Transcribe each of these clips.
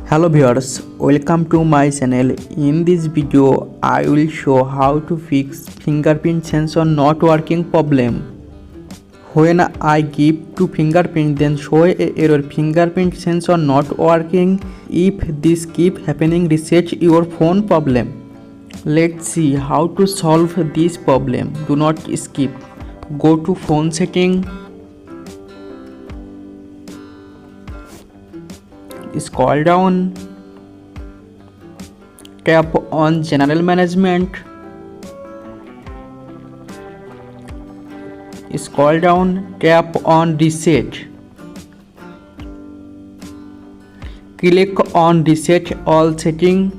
Hello viewers, welcome to my channel. In this video, I will show how to fix fingerprint sensor not working problem. When I give to fingerprint, then show a error fingerprint sensor not working. If this keep happening, reset your phone problem. Let's see how to solve this problem. Do not skip. Go to phone setting. Scroll down, tap on general management, scroll down, tap on reset, click on reset all setting,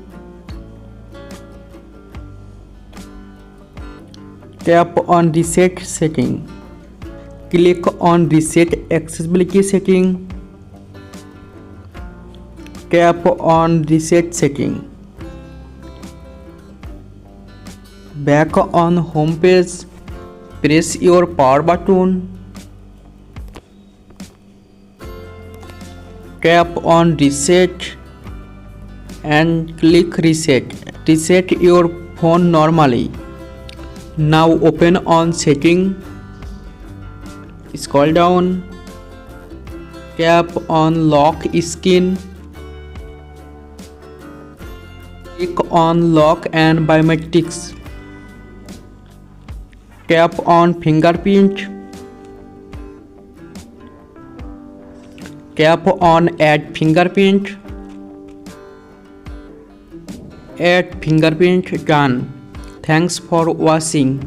tap on reset setting, click on reset accessibility setting, tap on reset setting. Back on home page, press your power button, tap on reset and click reset. Reset your phone normally. Now open on setting, scroll down, tap on lock screen, click on lock and biometrics, tap on fingerprint, tap on add fingerprint, done. Thanks for watching.